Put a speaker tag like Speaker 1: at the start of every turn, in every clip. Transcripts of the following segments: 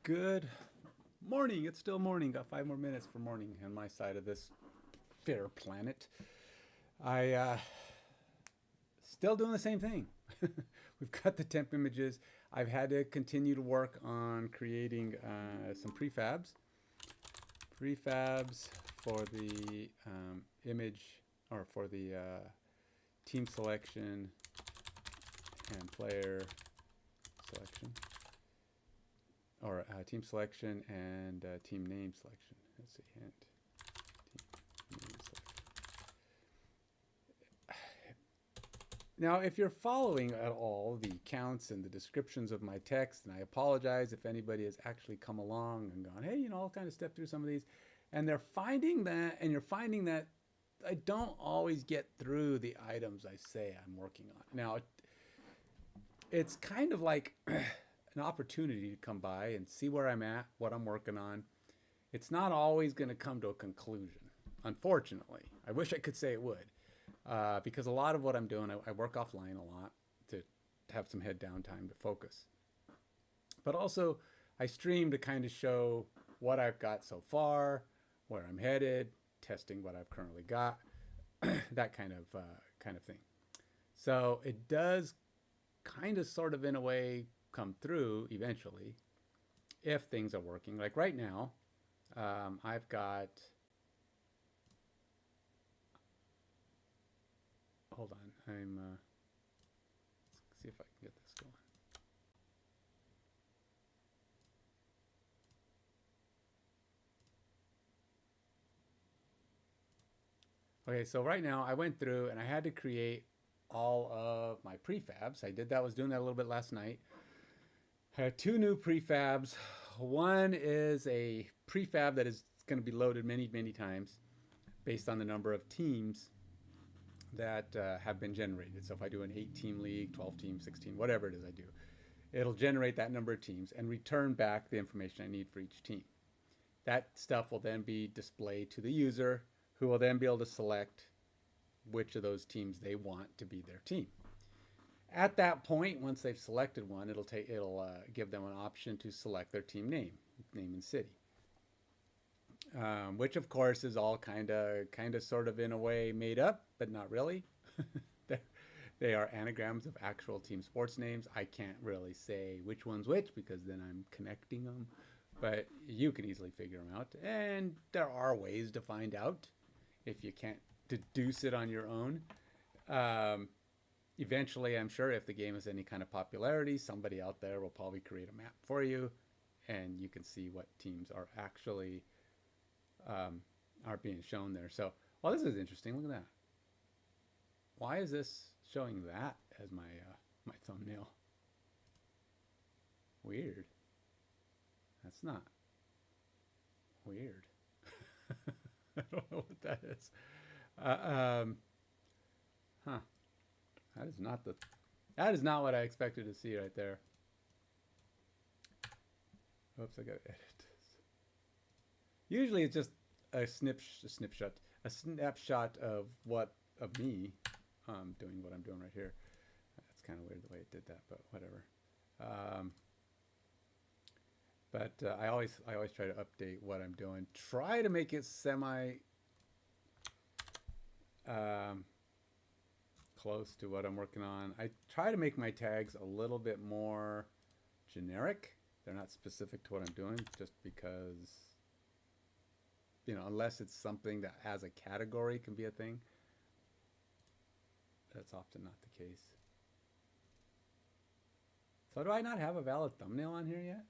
Speaker 1: Good morning. It's still morning. Got 5 more minutes for morning on my side of this fair planet. I still doing the same thing. We've got the temp images. I've had to continue to work on creating some prefabs for the image or for the team selection and player selection. Or team selection and team name selection. Let's see, hint. Team name selection. Now, if you're following at all the counts and the descriptions of my text, and I apologize if anybody has actually come along and gone, hey, I'll kind of step through some of these, and they're finding that, and you're finding that I don't always get through the items I say I'm working on. Now, it's kind of like an opportunity to come by and see where I'm at, what I'm working on. It's not always going to come to a conclusion, unfortunately. I wish I could say it would, because a lot of what I'm doing, I work offline a lot to have some head down time to focus. But also, I stream to kind of show what I've got so far, where I'm headed, testing what I've currently got, that kind of thing. So it does kind of sort of in a way come through eventually if things are working. Like right now, I've got, hold on, let's see if I can get this going. Okay, so right now I went through and I had to create all of my prefabs. I was doing that a little bit last night. I have two new prefabs. One is a prefab that is going to be loaded many, many times based on the number of teams that have been generated. So if I do an 8-team league, 12-team, 16, whatever it is I do, it'll generate that number of teams and return back the information I need for each team. That stuff will then be displayed to the user, who will then be able to select which of those teams they want to be their team. At that point, once they've selected one, it'll give them an option to select their team name and city, which of course is all kind of sort of in a way made up, but not really. They are anagrams of actual team sports names. I can't really say which one's which because then I'm connecting them, but you can easily figure them out. And there are ways to find out if you can't deduce it on your own. Eventually, I'm sure if the game has any kind of popularity, somebody out there will probably create a map for you, and you can see what teams are actually are being shown there. So, well, this is interesting. Look at that. Why is this showing that as my my thumbnail? Weird. That's not weird. I don't know what that is. Huh. That is not what I expected to see right there. Oops, I gotta edit this. Usually it's just a snapshot of me doing what I'm doing right here. That's kind of weird the way it did that, but whatever. I always try to update what I'm doing. Try to make it semi close to what I'm working on. I try to make my tags a little bit more generic. They're not specific to what I'm doing, just because, unless it's something that as a category can be a thing. That's often not the case. So do I not have a valid thumbnail on here yet?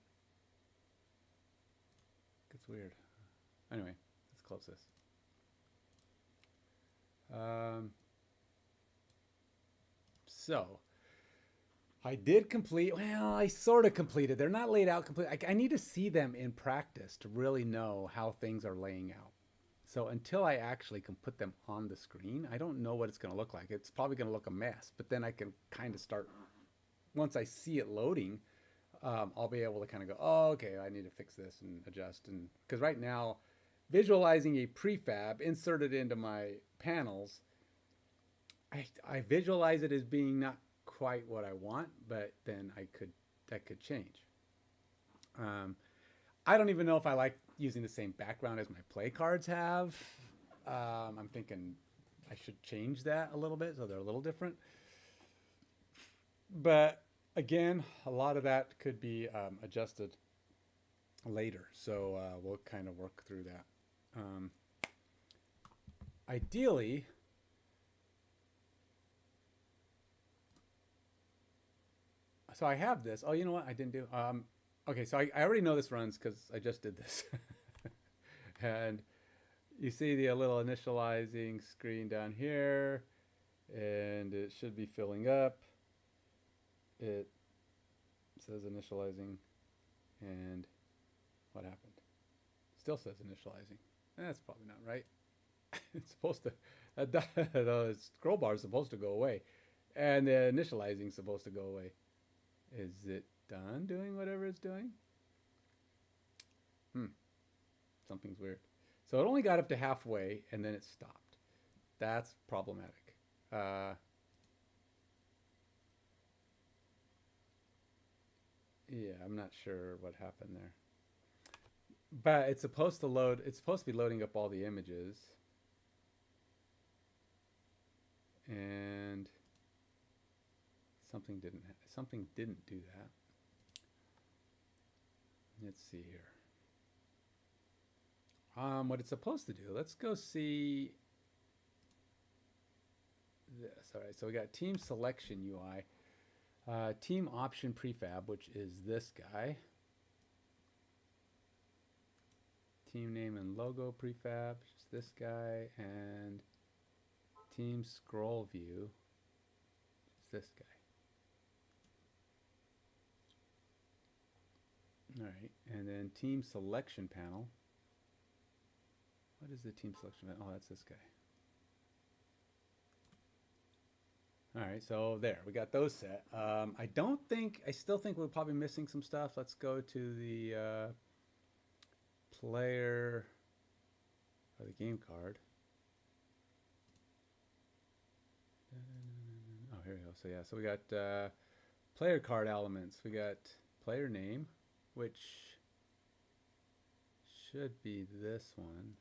Speaker 1: It's weird. Anyway, let's close this. So I did complete, well, I sort of completed. They're not laid out completely. I need to see them in practice to really know how things are laying out. So until I actually can put them on the screen, I don't know what it's going to look like. It's probably going to look a mess, but then I can kind of start, once I see it loading, I'll be able to kind of go, oh, okay, I need to fix this and adjust. And because right now, visualizing a prefab inserted into my panels, I visualize it as being not quite what I want, but then that could change. I don't even know if I like using the same background as my play cards have. I'm thinking I should change that a little bit so they're a little different. But again, a lot of that could be adjusted later. So we'll kind of work through that. Ideally, so I have this. Oh, you know what? I didn't do. Okay, so I already know this runs because I just did this. And you see the little initializing screen down here, and it should be filling up. It says initializing, and what happened? Still says initializing. That's probably not right. It's supposed to, the scroll bar is supposed to go away, and the initializing is supposed to go away. Is it done doing whatever it's doing? Something's weird. So it only got up to halfway, and then it stopped. That's problematic. Yeah, I'm not sure what happened there. But it's supposed to load, it's supposed to be loading up all the images. And something didn't do that. Let's see here. What it's supposed to do, let's go see this. All right, so we got team selection UI. Team option prefab, which is this guy. Team name and logo prefab, which is this guy. And team scroll view, which is this guy. All right, and then team selection panel. What is the team selection panel? Oh, that's this guy. All right, so there, we got those set. I still think we're probably missing some stuff. Let's go to the player, or the game card. Oh, here we go. So yeah, so we got player card elements. We got player name, which should be this one.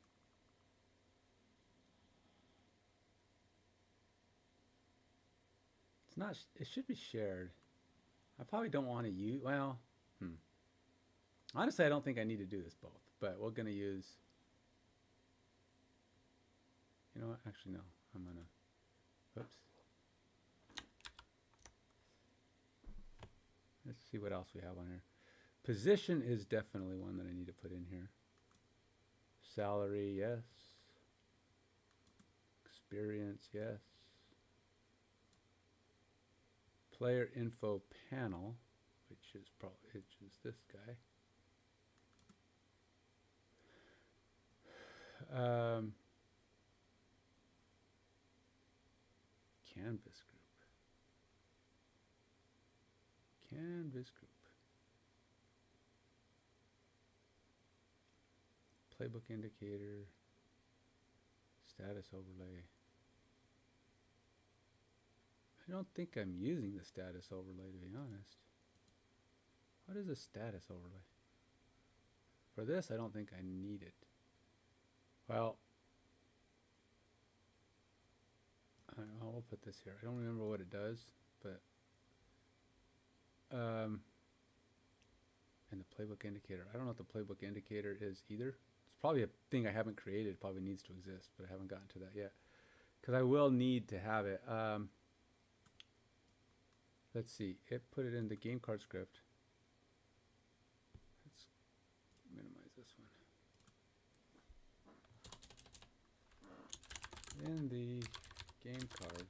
Speaker 1: It's not, it should be shared. I probably don't want to use, well, honestly, I don't think I need to do this both, but we're going to use, you know what, actually no, I'm going to, oops. Let's see what else we have on here. Position is definitely one that I need to put in here. Salary, yes. Experience, yes. Player info panel, which is this guy. Canvas group. Canvas group. Playbook indicator. Status overlay. I don't think I'm using the status overlay, to be honest. What is a status overlay? For this, I don't think I need it. Well, I'll put this here. I don't remember what it does, but and the playbook indicator. I don't know what the playbook indicator is either. It's probably a thing I haven't created. It probably needs to exist, but I haven't gotten to that yet. Because I will need to have it. Let's see. It put it in the game card script. Let's minimize this one. In the game card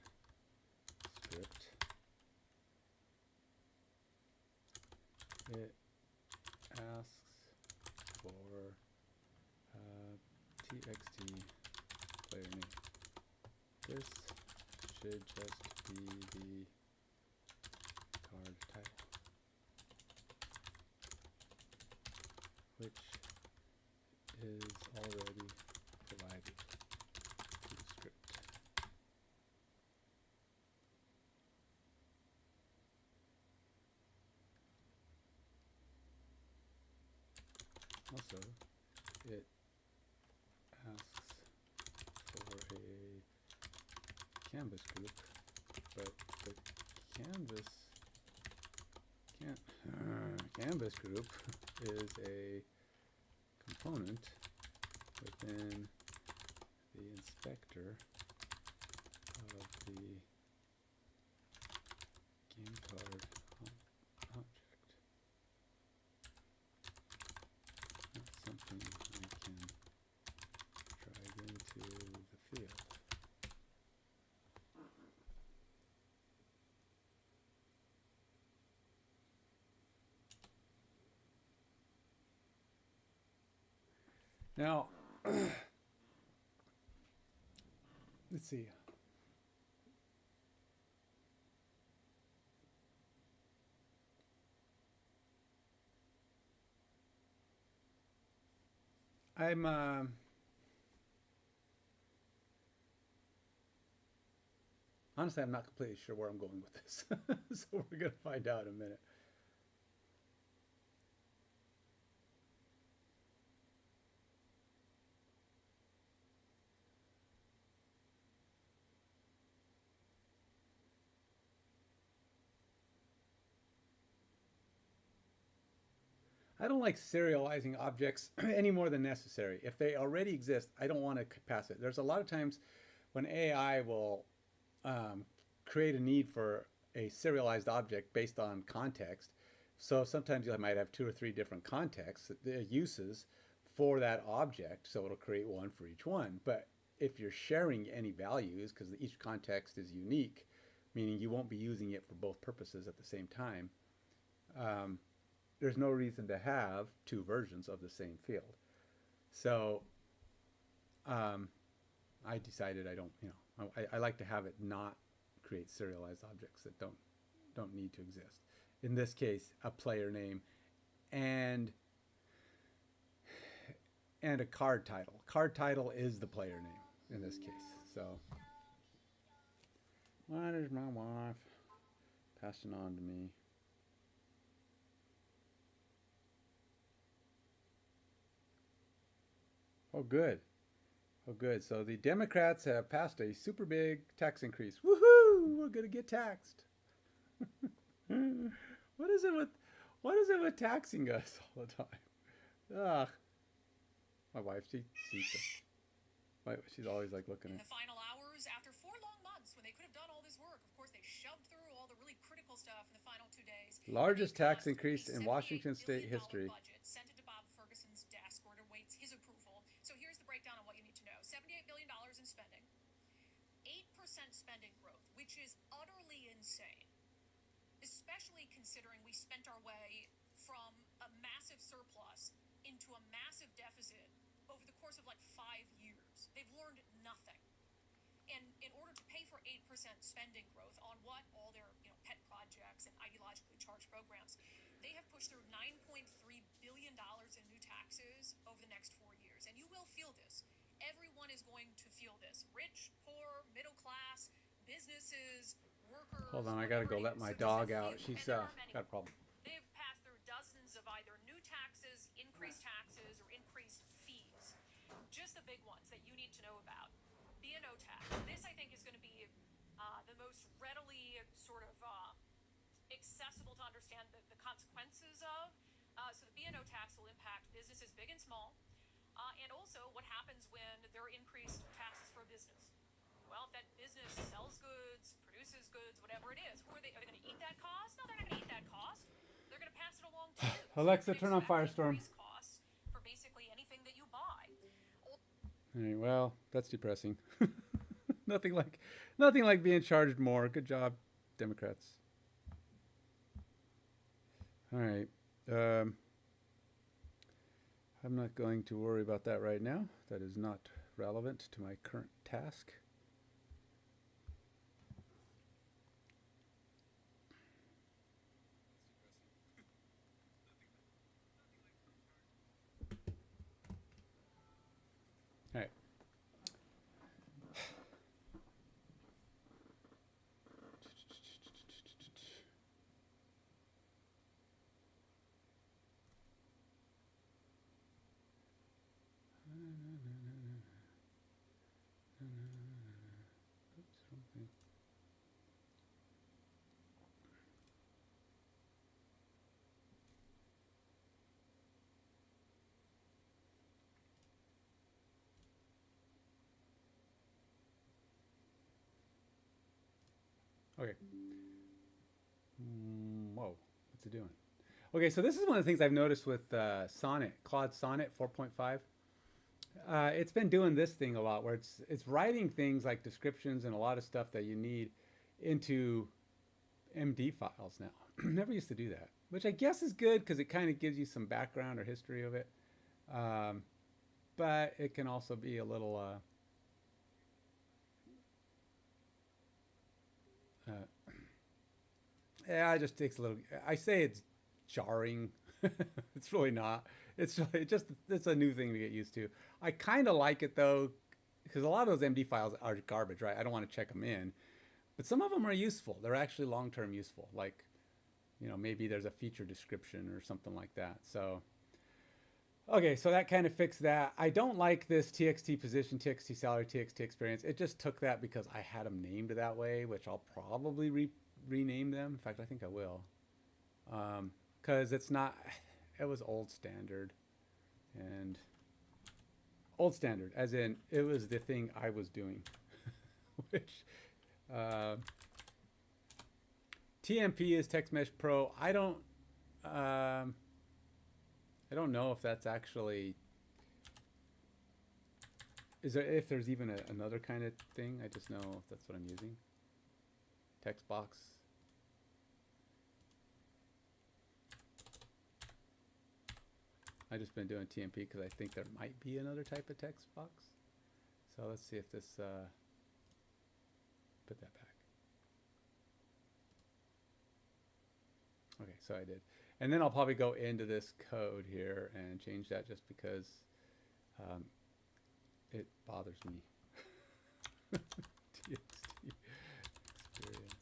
Speaker 1: script, it asks for txt player name. This should just be the card title, which is already provided to the script. Also, it asks for a canvas group, but the canvas canvas group is a component within the inspector of the game card object. That's something I can drag into the field. Now, let's see. I'm honestly, I'm not completely sure where I'm going with this. So we're going to find out in a minute. I don't like serializing objects any more than necessary. If they already exist, I don't want to pass it. There's a lot of times when AI will create a need for a serialized object based on context. So sometimes you might have 2 or 3 different contexts, uses for that object. So it'll create one for each one. But if you're sharing any values, because each context is unique, meaning you won't be using it for both purposes at the same time, there's no reason to have 2 versions of the same field. So I decided I don't, I like to have it not create serialized objects that don't need to exist. In this case, a player name and a card title. Card title is the player name in this case. So, what is my wife passing on to me? Oh, good. Oh, good. So the Democrats have passed a super big tax increase. Woohoo! We're gonna get taxed. What is it with taxing us all the time? Ugh. My wife, she's always like looking
Speaker 2: In
Speaker 1: at.
Speaker 2: the final hours, after 4 long months when they could have done all this work, of course they shoved through all the really critical stuff in the final 2 days.
Speaker 1: Largest tax increase in Washington state history.
Speaker 2: Budget sent it to Bob Ferguson's desk where it awaits his approval. So here's the breakdown on what you need to know. $78 billion in spending. 8% spending growth, which is utterly insane. Especially considering we spent our way from a massive surplus into a massive deficit over the course of like 5 years. They've learned nothing. And in order to pay for 8% spending growth on what? All their pet projects and ideologically charged programs, they have pushed through $9.3 billion in new taxes over the next 4 years. And you will feel this. Everyone is going to feel this. Rich, poor, middle class, businesses, workers.
Speaker 1: Hold on, I gotta go let my dog out. She's got a problem.
Speaker 2: They've passed through dozens of either new taxes, increased taxes, or increased fees. Just the big ones that you need to know about. B&O tax. This, I think, is going to be the most readily sort of accessible to understand the consequences of. So the B&O tax will impact businesses big and small. And also what happens when there are increased taxes for a business. Well, if that business sells goods, produces goods, whatever it is, who are they? Are they going to eat that cost? No, they're not going to eat that cost. They're going to pass it along to you.
Speaker 1: Alexa, turn on Firestorm.
Speaker 2: Costs for basically anything that you buy.
Speaker 1: All right, well, that's depressing. nothing like being charged more. Good job, Democrats. All right. I'm not going to worry about that right now. That is not relevant to my current task. All right. Okay. Whoa, what's it doing? Okay, so this is one of the things I've noticed with Sonnet, Claude Sonnet 4.5. It's been doing this thing a lot, where it's writing things like descriptions and a lot of stuff that you need into MD files now. Never used to do that, which I guess is good because it kind of gives you some background or history of it. But it can also be a little yeah, it just takes a little. I say it's jarring. It's really not. It's a new thing to get used to. I kind of like it though, because a lot of those MD files are garbage, right? I don't want to check them in, but some of them are useful. They're actually long-term useful. Like, maybe there's a feature description or something like that. So, okay, so that kind of fixed that. I don't like this TXT position, TXT salary, TXT experience. It just took that because I had them named that way, which I'll probably rename them. In fact, I think I will. Because it's not, it was old standard. And old standard, as in it was the thing I was doing. Which, TMP is Text Mesh Pro. I don't know if that's actually, if there's even another kind of thing. I just know if that's what I'm using. Text box. I've just been doing TMP because I think there might be another type of text box. So let's see if this, put that back. Okay, so I did. And then I'll probably go into this code here and change that just because it bothers me. TXT experience.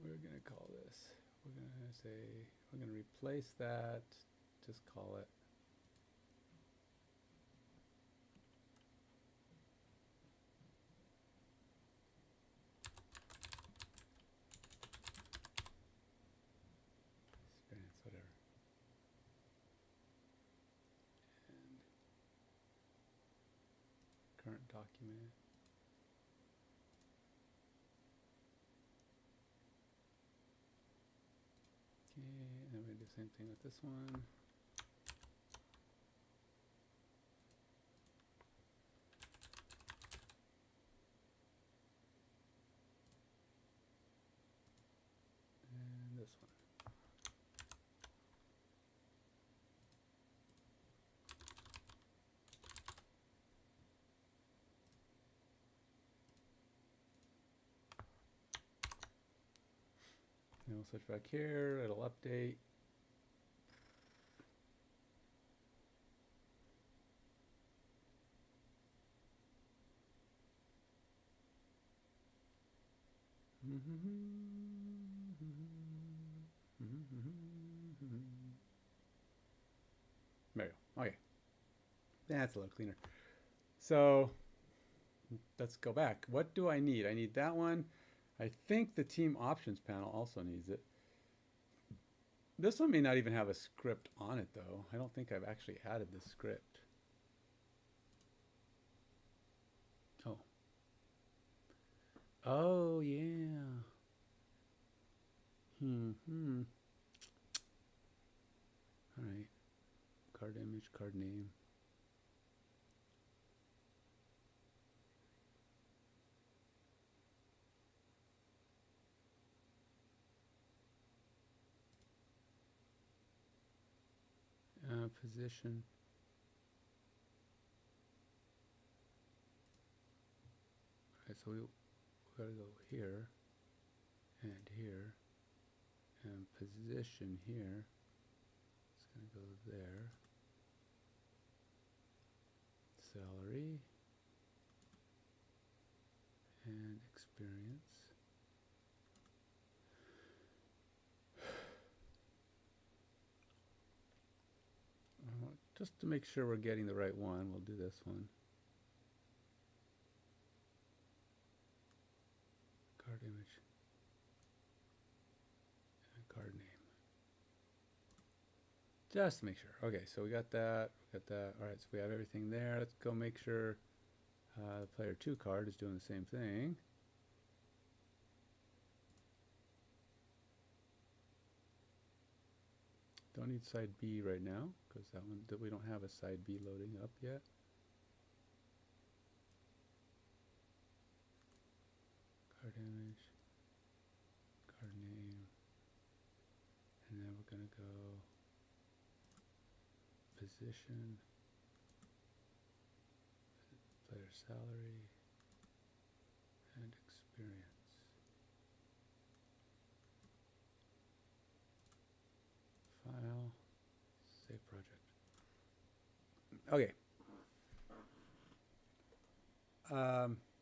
Speaker 1: We're going to call this, we're going to replace that, just call it experience, whatever. And current document. Okay, and then we do the same thing with this one. And this one. And we'll switch back here, it'll update. There you go. Okay. That's a little cleaner. So let's go back. What do I need? I need that one. I think the team options panel also needs it. This one may not even have a script on it though. I don't think I've actually added the script. Oh. Oh yeah. All right. Card image, card name. Position. All right, so we gotta go here and here and position here. It's gonna go there. Salary and experience. Just to make sure we're getting the right one, we'll do this one. Card image and card name. Just to make sure. Okay, so we got that. We got that. All right, so we have everything there. Let's go make sure the player 2 card is doing the same thing. Don't need side B right now because that one we don't have a side B loading up yet. Card image, card name, and then we're gonna go position, player salary, and experience. File, save project. Okay.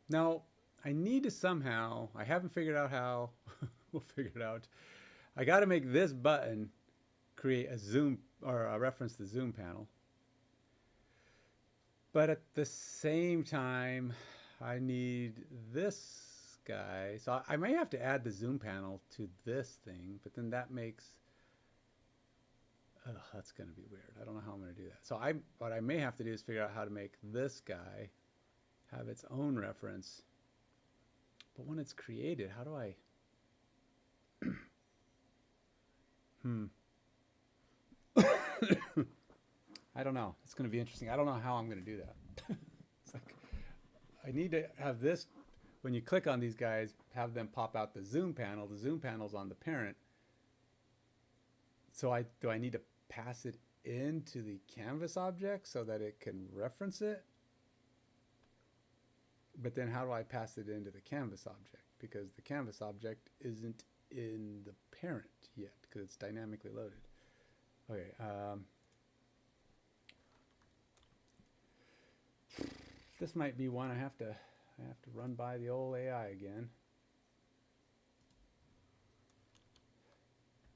Speaker 1: Now I need to somehow, I haven't figured out how, we'll figure it out. I got to make this button create a zoom or a reference to the zoom panel. But at the same time, I need this guy. So I may have to add the zoom panel to this thing, but then that makes, that's going to be weird. I don't know how I'm going to do that. So what I may have to do is figure out how to make this guy have its own reference. But when it's created, how do I? I don't know. It's going to be interesting. I don't know how I'm going to do that. It's like I need to have this. When you click on these guys, have them pop out the zoom panel. The zoom panel's on the parent. So do I need to pass it into the canvas object so that it can reference it? But then how do I pass it into the canvas object? Because the canvas object isn't in the parent yet because it's dynamically loaded. Okay. This might be one I have to run by the old AI again.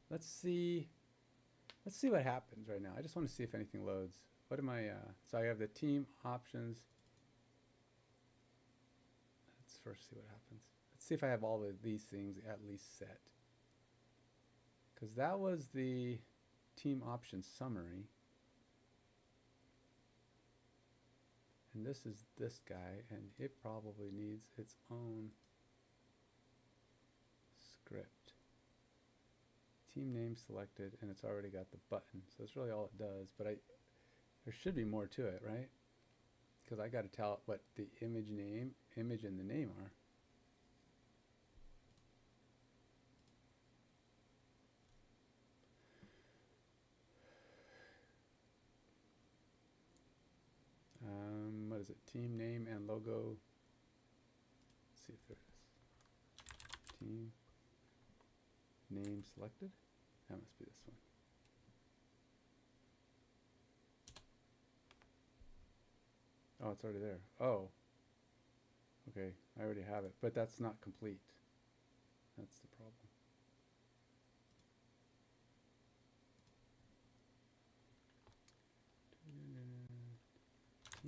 Speaker 1: Let's see what happens right now. I just want to see if anything loads. What am I? So I have the team options. Let's first see what happens. Let's see if I have all of these things at least set. Because that was the team options summary. And this is this guy, and it probably needs its own script. Team name selected, and it's already got the button. So that's really all it does. But there should be more to it, right? Because I got to tell it what the image and the name are. What is it? Team name and logo. Let's see if there it is. Team name selected. That must be this one. Oh, it's already there. Oh. Okay, I already have it, but that's not complete. That's the problem.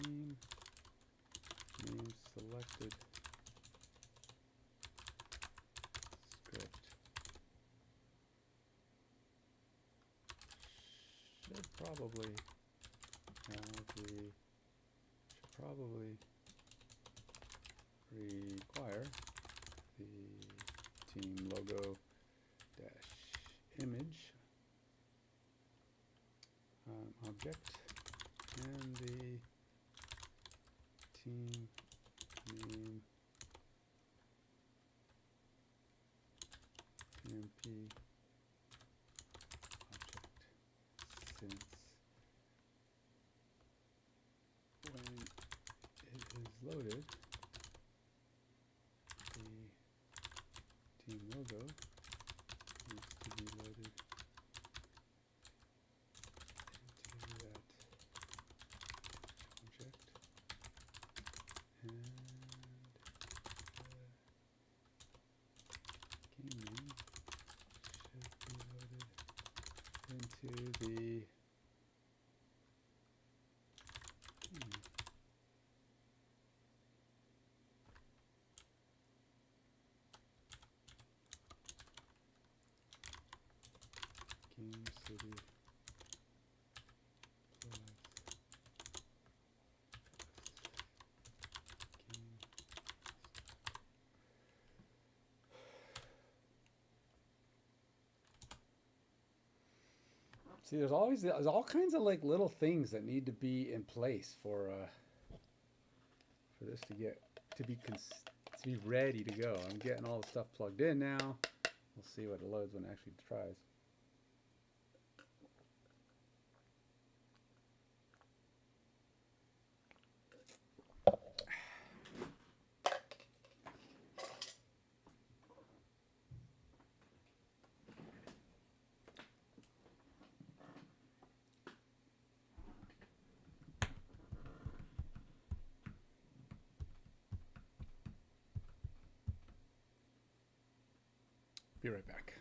Speaker 1: Team name selected script should probably require the team logo dash image object and the team name PMP object, since when it is loaded, the team logo needs to be loaded into that object, and the game name should be loaded into the Game City See, there's all kinds of like little things that need to be in place for this to be ready to go. I'm getting all the stuff plugged in now. We'll see what it loads when it actually tries. Be right back.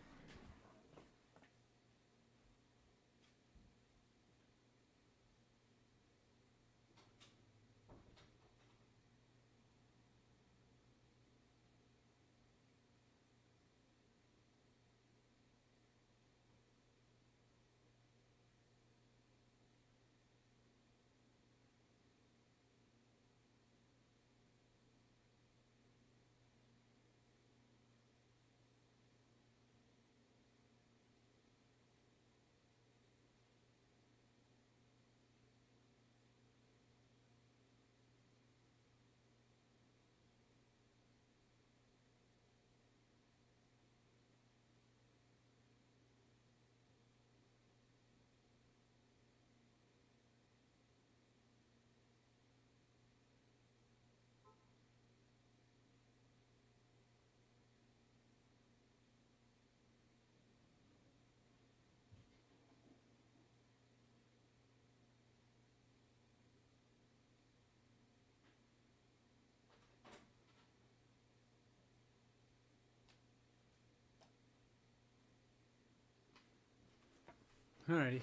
Speaker 1: Alrighty.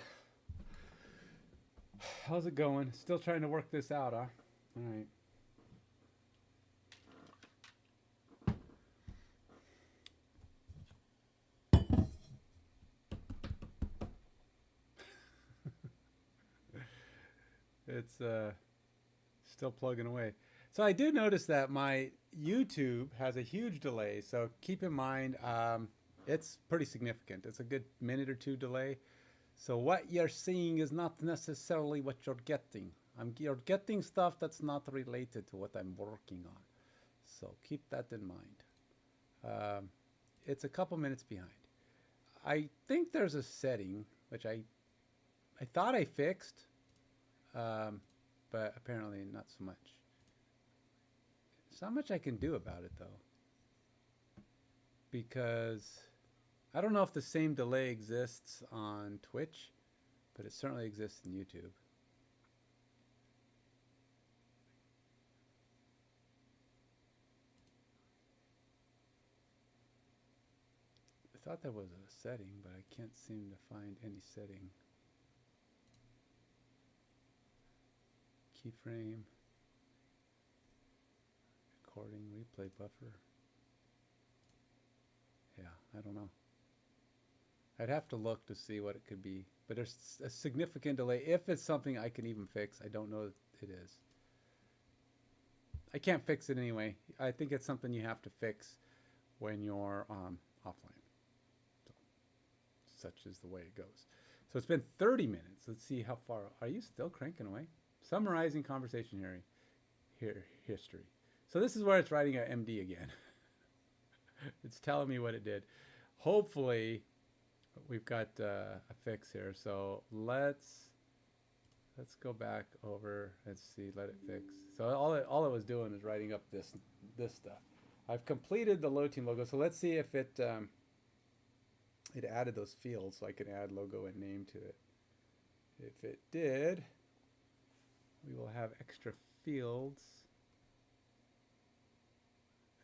Speaker 1: How's it going? Still trying to work this out, huh? Alright. It's still plugging away. So I do notice that my YouTube has a huge delay. So keep in mind, it's pretty significant. It's a good minute or two delay. So what you're seeing is not necessarily what you're getting. You're getting stuff that's not related to what I'm working on. So keep that in mind. It's a couple minutes behind. I think there's a setting which I thought I fixed, but apparently not so much. There's not much I can do about it though, because I don't know if the same delay exists on Twitch, but it certainly exists in YouTube. I thought there was a setting, but I can't seem to find any setting. Keyframe, recording, replay buffer. Yeah, I don't know. I'd have to look to see what it could be, but there's a significant delay. If it's something I can even fix, I don't know that it is. I can't fix it anyway. I think it's something you have to fix when you're offline. So, such is the way it goes. So it's been 30 minutes. Let's see how far. Are you still cranking away? Summarizing conversation history. So this is where it's writing a MD again. It's telling me what it did. Hopefully we've got a fix here. So let's go back over and see, let it fix. So all it was doing is writing up this stuff. I've completed the load team logo. So let's see if it added those fields so I can add logo and name to it. If it did, we will have extra fields.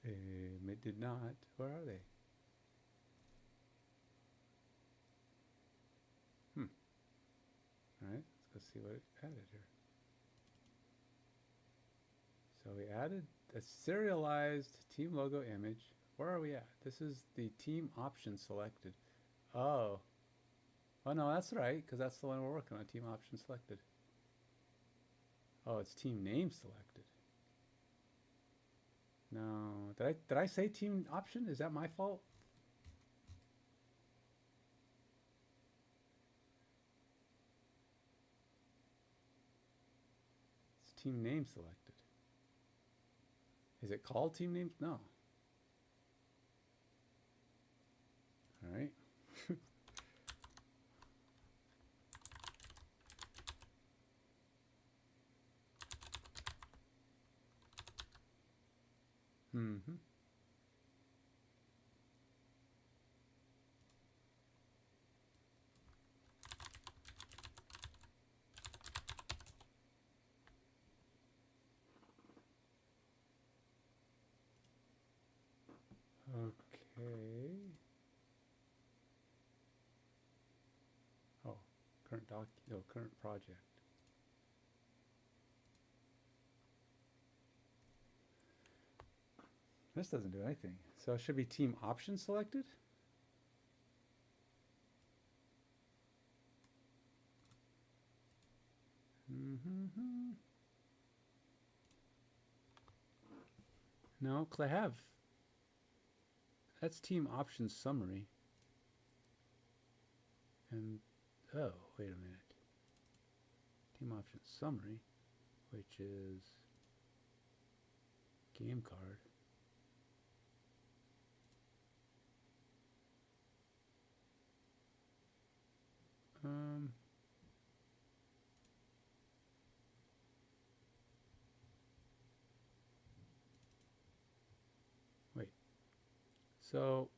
Speaker 1: It did not. Where are they? All right, let's go see what it added here. So we added a serialized team logo image. Where are we at? This is the team option selected. Oh. Oh no, that's right, because that's the one we're working on, team option selected. Oh, it's team name selected. No, did I say team option? Is that my fault? team name selected. Is it called team names? No. All right. Mm-hmm. Okay. Oh, current project. This doesn't do anything. So it should be team option selected. Mm-hmm. No, because I have. That's team options summary. And, oh, wait a minute. Team options summary, which is game card. Wait. So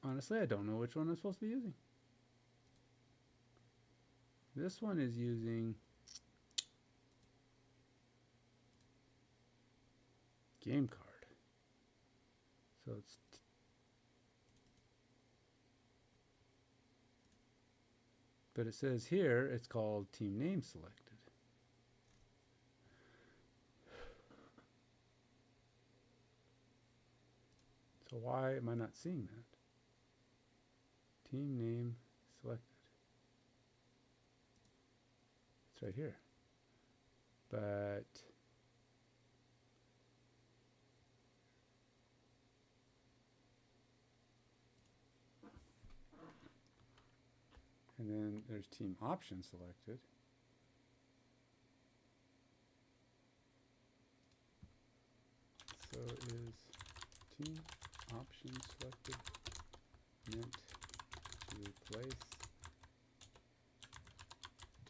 Speaker 1: honestly, I don't know which one I'm supposed to be using. This one is using game card. So it's but it says here it's called team name selected. So why am I not seeing that? Team name selected. It's right here. But and then there's team option selected. So is team option selected meant to replace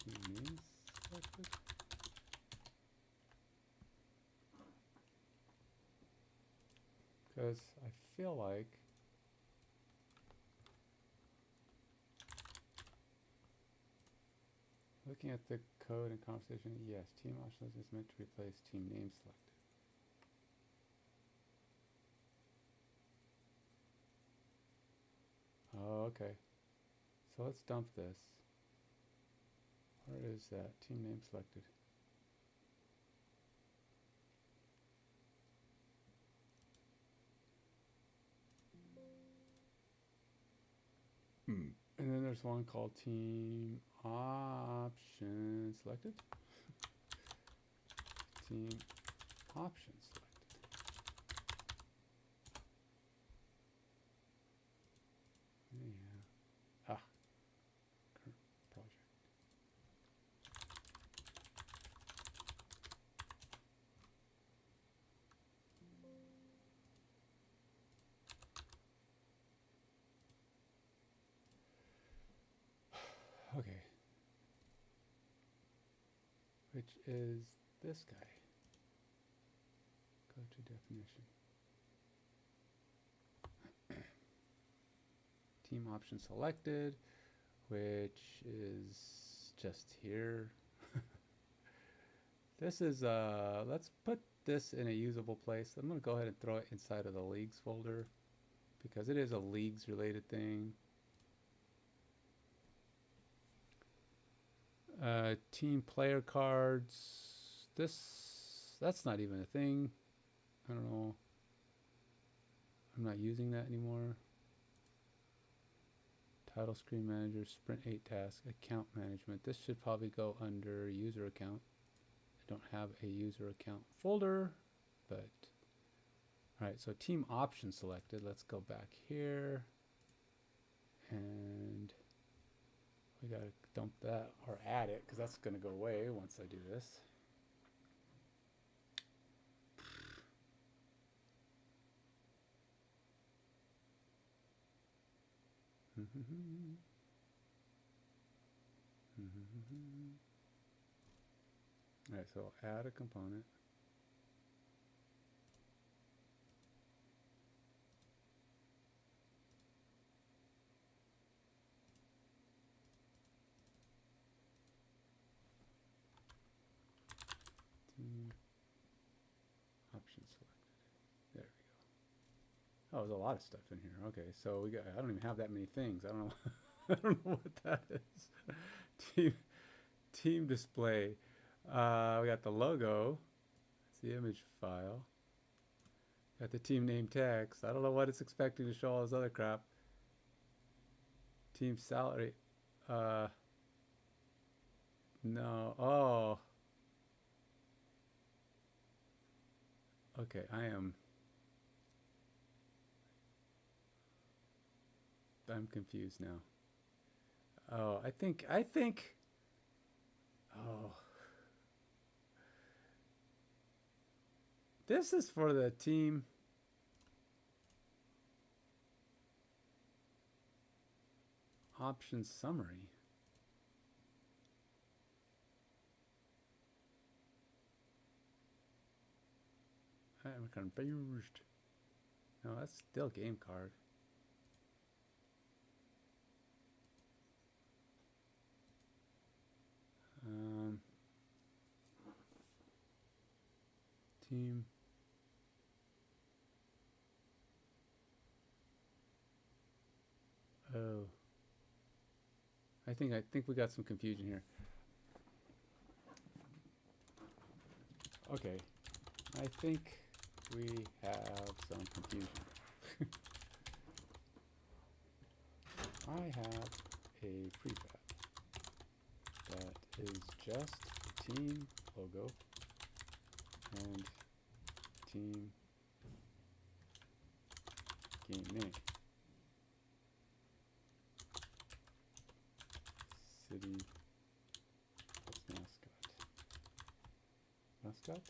Speaker 1: team names selected? Because I feel like looking at the code and conversation, yes, team options is meant to replace team name selected. Oh, okay. So let's dump this. Where is that? Team name selected. And then there's one called team option selected. Team option selected. Yeah. Ah. Current project. Okay. Which is this guy. Go to definition. Team option selected, which is just here. This is, let's put this in a usable place. I'm going to go ahead and throw it inside of the leagues folder because it is a leagues related thing. Team player cards. That's not even a thing. I don't know. I'm not using that anymore. Title screen manager, sprint 8 task, account management. This should probably go under user account. I don't have a user account folder, but All right, so team option selected. Let's go back here. And we got to dump that or add it because that's going to go away once I do this. All right, so I'll add a component. Team option selected. There we go. Oh, there's a lot of stuff in here. Okay, so we got. I don't even have that many things. I don't know. I don't know what that is. Team display. We got the logo. It's the image file. Got the team name text. I don't know what it's expecting to show all this other crap. Team salary. No. Oh. Okay, I'm confused now. Oh, I think oh. This is for the team. Options summary. I'm confused. No, that's still game card. Team. Oh. I think we got some confusion here. Okay. I think we have some confusion. I have a prefab that is just a team logo and team game name. City plus mascot. Mascot?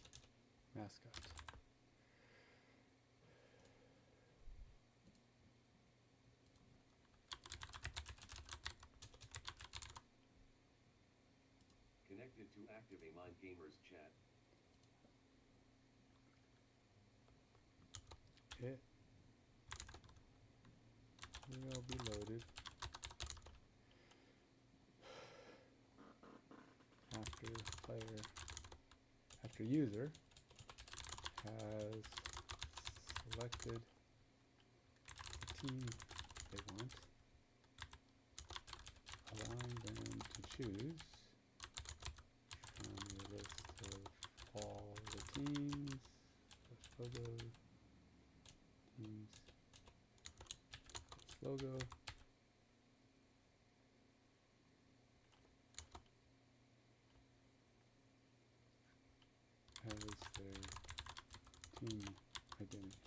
Speaker 1: Mascot.
Speaker 3: Connected to active a Mind Gamers chat.
Speaker 1: It will be loaded after user has selected the team they want, allowing them to choose from the list of all the teams, logo, teams, logo, as their team identity.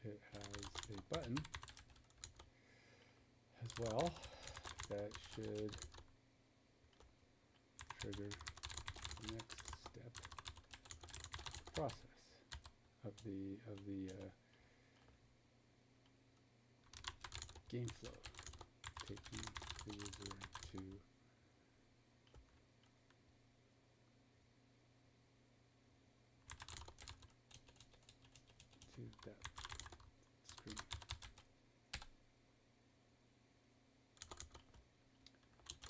Speaker 1: It has a button as well that should trigger the next step process of the game flow, taking the user to that screen.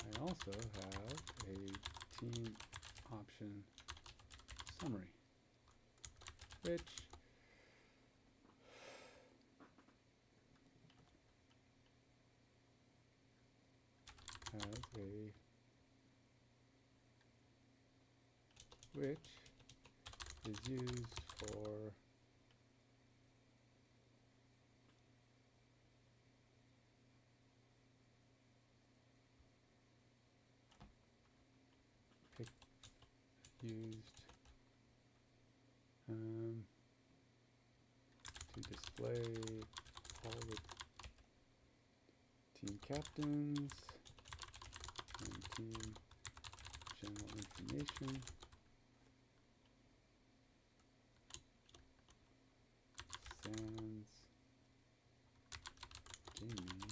Speaker 1: I also have a team option summary, which is used for used to display all the team captains and team general information. Sans gaming as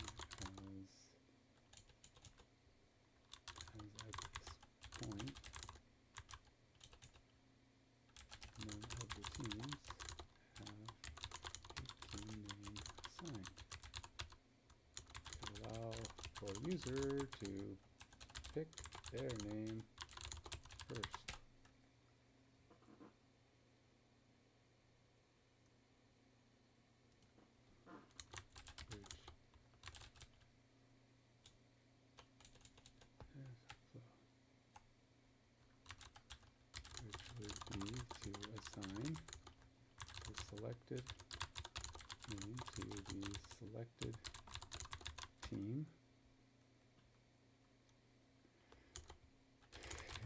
Speaker 1: at this point none of the teams have a game name assigned to allow for a user to pick their name first. Which would be to assign the selected name to the selected team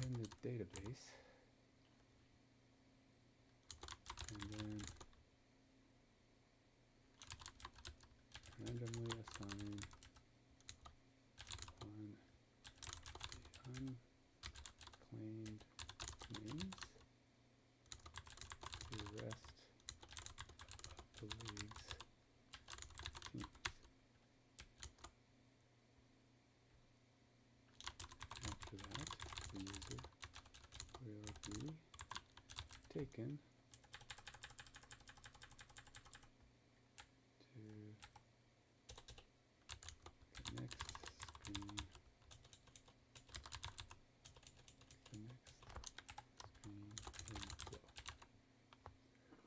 Speaker 1: in the database, and then randomly assign on the unclaimed names to the rest of the league's teams. After that, the user will be taken to the next screen.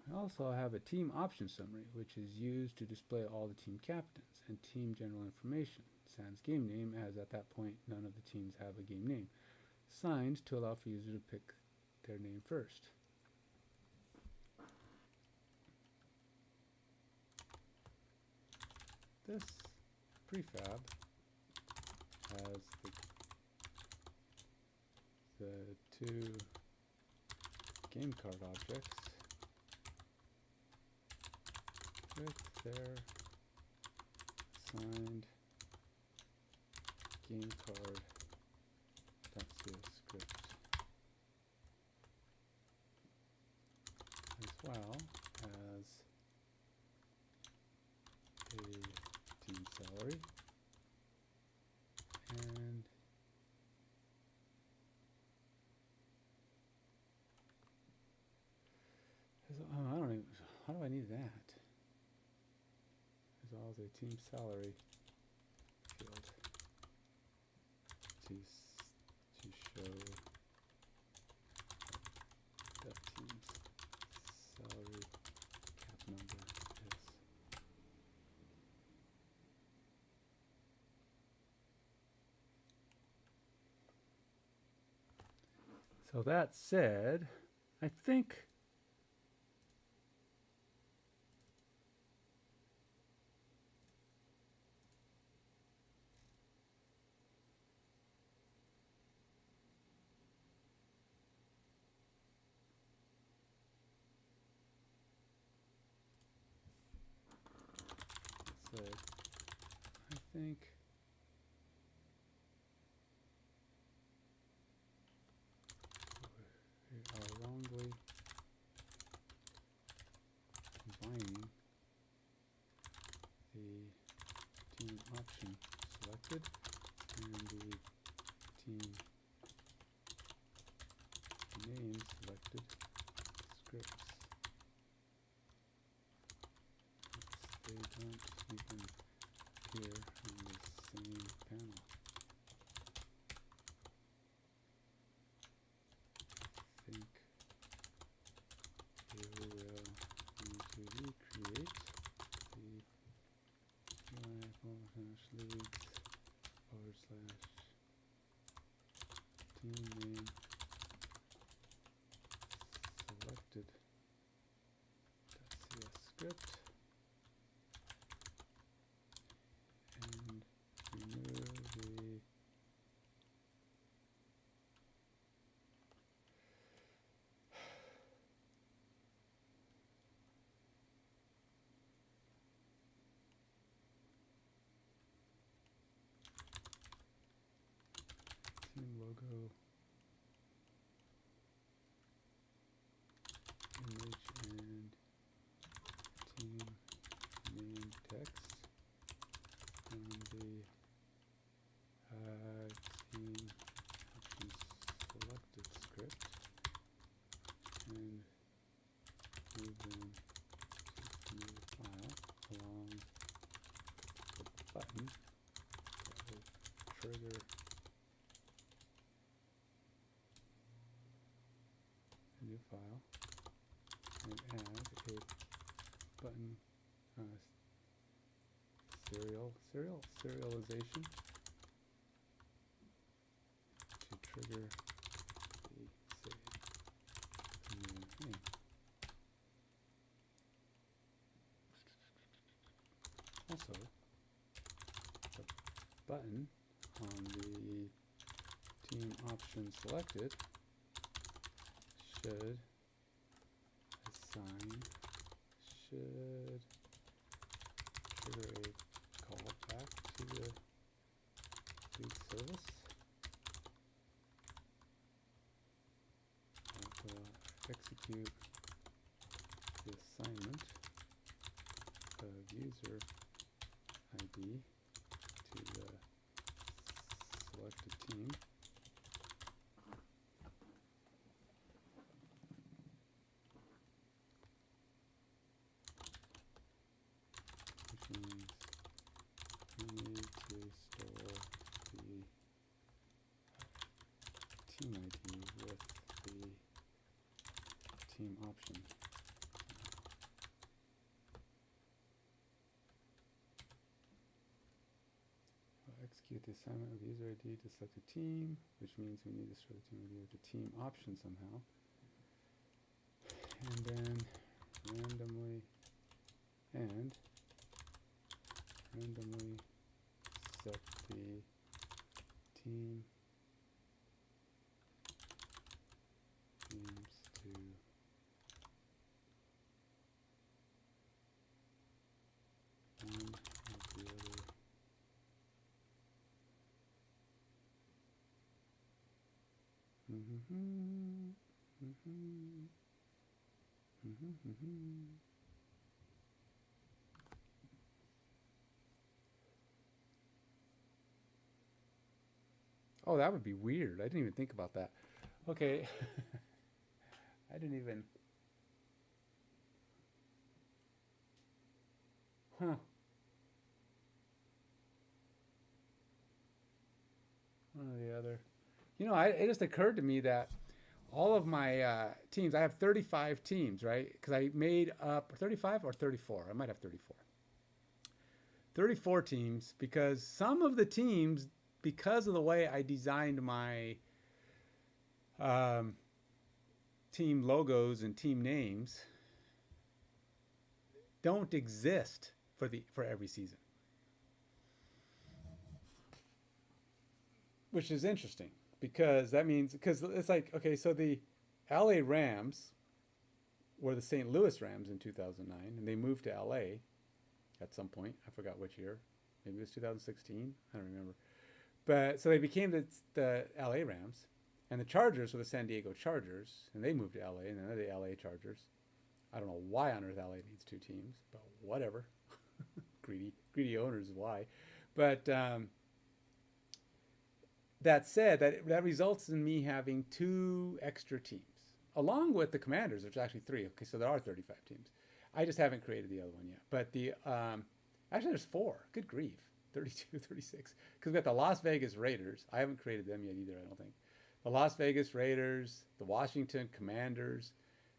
Speaker 1: I also have a team option summary, which is used to display all the team captains and team general information, sans game name, as at that point none of the teams have a game name, signed to allow for user to pick their name first. This prefab has the two game card objects with their assigned game card.cs script, as well as a team salary and I don't even, how do I need that? There's all the team salary field to show that team's salary cap number is. So that said, I think we are wrongly combining the team option selected and the team name selected scripts. They don't even appear on the same panel. I think you will need to recreate the /leagues/team name selected.cs script and remove the logo, image, and team name text on the team options selected script, and move them to new file along the button that will trigger a new file, and add a button serialization to trigger the save to new name. Also, the button on the team option selected should trigger a call back to the Duke service that will execute the assignment of user ID to the selected team. Which means we need to store the team ID with the team option. Execute the assignment of user ID to select a team, which means we need to store the team ID with the team option somehow. And then randomly set the teams to one of the other Oh, that would be weird. I didn't even think about that. Okay. I didn't even. Huh. One or the other. You know, it just occurred to me that all of my teams, I have 35 teams, right? Because I made up 35 or 34. I might have 34. 34 teams, because some of the teams, because of the way I designed my team logos and team names, don't exist for every season. Which is interesting, because that means, because it's like, okay, so the LA Rams were the St. Louis Rams in 2009, and they moved to LA at some point. I forgot which year. Maybe it was 2016. I don't remember. But so they became the LA Rams, and the Chargers were the San Diego Chargers, and they moved to LA, and then they're the LA Chargers. I don't know why on earth LA needs two teams, but whatever. greedy owners is why. But that said, that results in me having 2 extra teams, along with the Commanders, which is actually 3. Okay, so there are 35 teams. I just haven't created the other one yet. But the actually there's 4. Good grief. 32, 36. Because we've got the Las Vegas Raiders. I haven't created them yet either, I don't think. The Las Vegas Raiders, the Washington Commanders,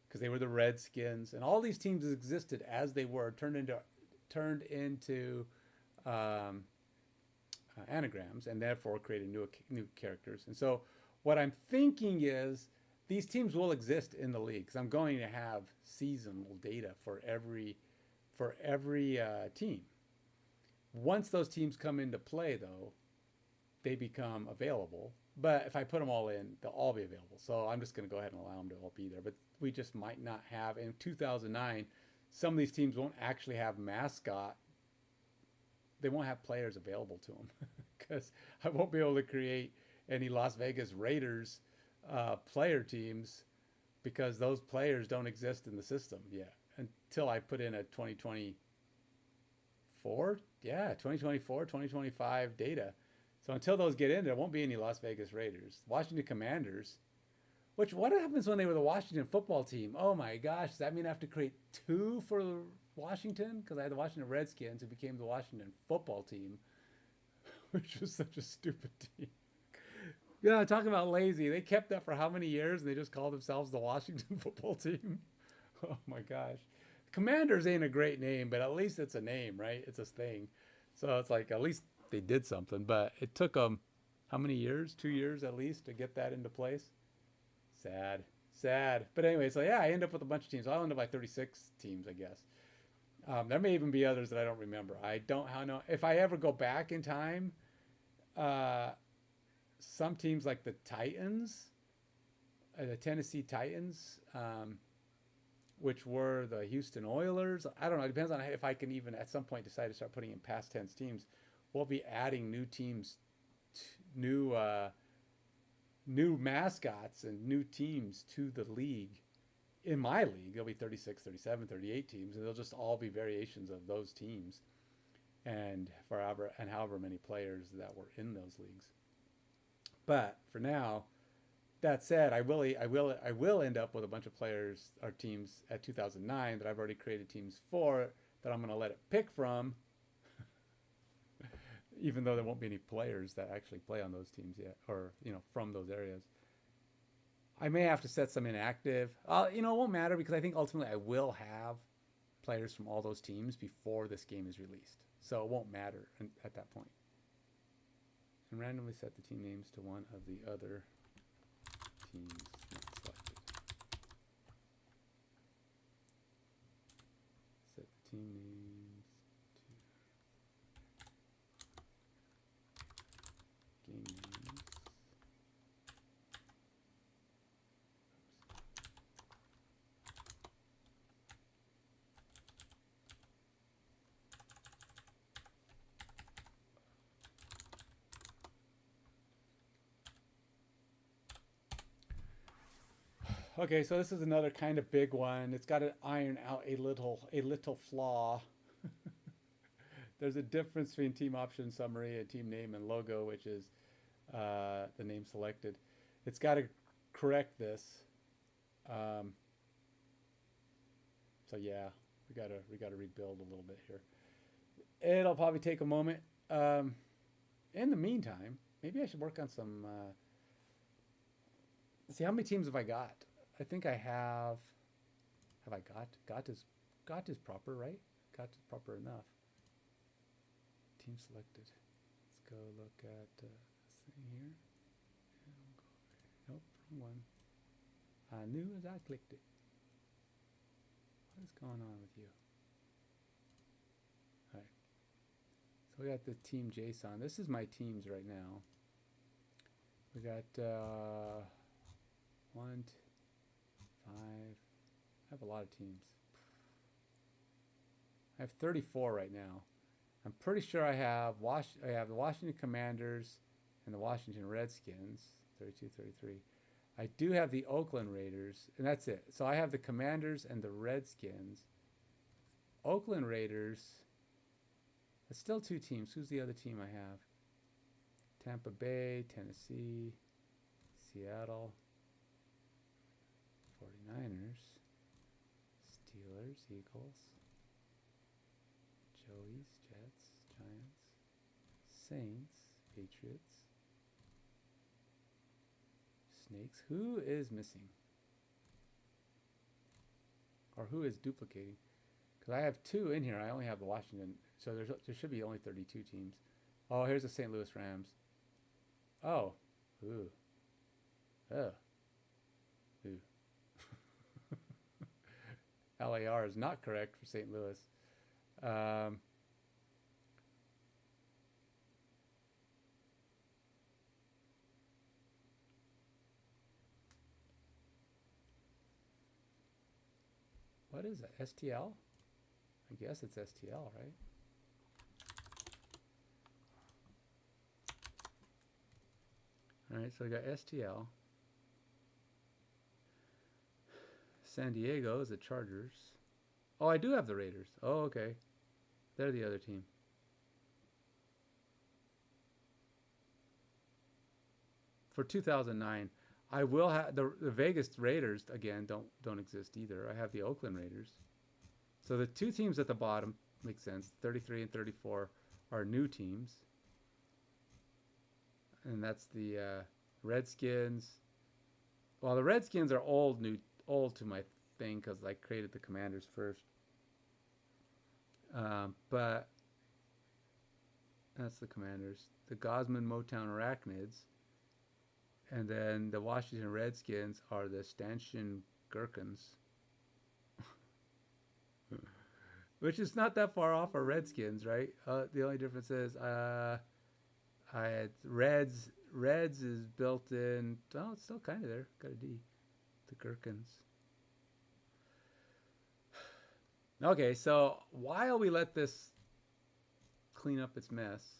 Speaker 1: because they were the Redskins, and all these teams existed as they were, turned into anagrams, and therefore created new characters. And so what I'm thinking is these teams will exist in the league, because I'm going to have seasonal data for every team. Once those teams come into play, though, they become available. But if I put them all in, they'll all be available. So I'm just going to go ahead and allow them to all be there. But we just might not have. In 2009, some of these teams won't actually have mascot. They won't have players available to them because I won't be able to create any Las Vegas Raiders player teams because those players don't exist in the system yet until I put in a 2024, 2025 data. So until those get in, there won't be any Las Vegas Raiders. Washington Commanders, what happens when they were the Washington football team? Oh my gosh, does that mean I have to create 2 for Washington? Because I had the Washington Redskins who became the Washington football team, which was such a stupid team. Yeah, talk about lazy. They kept that for how many years and they just called themselves the Washington football team? Oh my gosh. Commanders ain't a great name, but at least it's a name, right? It's a thing. So it's like at least they did something, but it took them how many years? 2 years at least to get that into place. Sad. But anyway, so yeah, I end up with a bunch of teams. I'll end up like 36 teams, I guess. There may even be others that I don't remember. I don't know if I ever go back in time. Some teams like the Titans, the Tennessee Titans, which were the Houston Oilers. I don't know. It depends on if I can even at some point decide to start putting in past tense teams. We'll be adding new teams, new mascots and new teams to the league. In my league, there'll be 36, 37, 38 teams, and they'll just all be variations of those teams and however many players that were in those leagues. But for now, that said, I will end up with a bunch of players or teams at 2009 that I've already created teams for that I'm going to let it pick from, even though there won't be any players that actually play on those teams yet, or from those areas. I may have to set some inactive. It won't matter because I think ultimately I will have players from all those teams before this game is released, so it won't matter at that point. And randomly set the team names to one of the other teams not selected. Set the team names to game names. Okay, so this is another kind of big one. It's got to iron out a little flaw. There's a difference between team option summary and team name and logo, which is the name selected. It's got to correct this. So yeah, we gotta rebuild a little bit here. It'll probably take a moment. In the meantime, maybe I should work on some. See, how many teams have I got? I think I have. Have I got? Got is proper, right? Got is proper enough. Team selected. Let's go look at this thing here. Nope, wrong one. I knew as I clicked it. What is going on with you? All right. So we got the team JSON. This is my teams right now. We got 1, 5. I have a lot of teams. I have 34 right now. I'm pretty sure I have the Washington Commanders and the Washington Redskins, 32, 33. I do have the Oakland Raiders, and that's it. So I have the Commanders and the Redskins. Oakland Raiders. That's still 2 teams. Who's the other team I have? Tampa Bay, Tennessee, Seattle, 49ers, Steelers, Eagles, Joey's, Jets, Giants, Saints, Patriots, Snakes. Who is missing? Or who is duplicating? Because I have 2 in here. I only have the Washington. So there should be only 32 teams. Oh, here's the St. Louis Rams. Oh. Ooh. Ugh. Ooh. LAR is not correct for St. Louis. What is it? STL? I guess it's STL, right? All right, so we got STL. San Diego is the Chargers. Oh, I do have the Raiders. Oh, okay. They're the other team. For 2009, I will have the Vegas Raiders again. Don't exist either. I have the Oakland Raiders. So the two teams at the bottom make sense. 33 and 34 are new teams, and that's the Redskins. Well, the Redskins are old to my thing because I created the Commanders first. But that's the Commanders. The Gosman Motown Arachnids. And then the Washington Redskins are the Stanchion Gherkins. Which is not that far off our Redskins, right? The only difference is I had Reds. Reds is built in. Oh, it's still kind of there. Got a D. The Gherkins. Okay, so while we let this clean up its mess,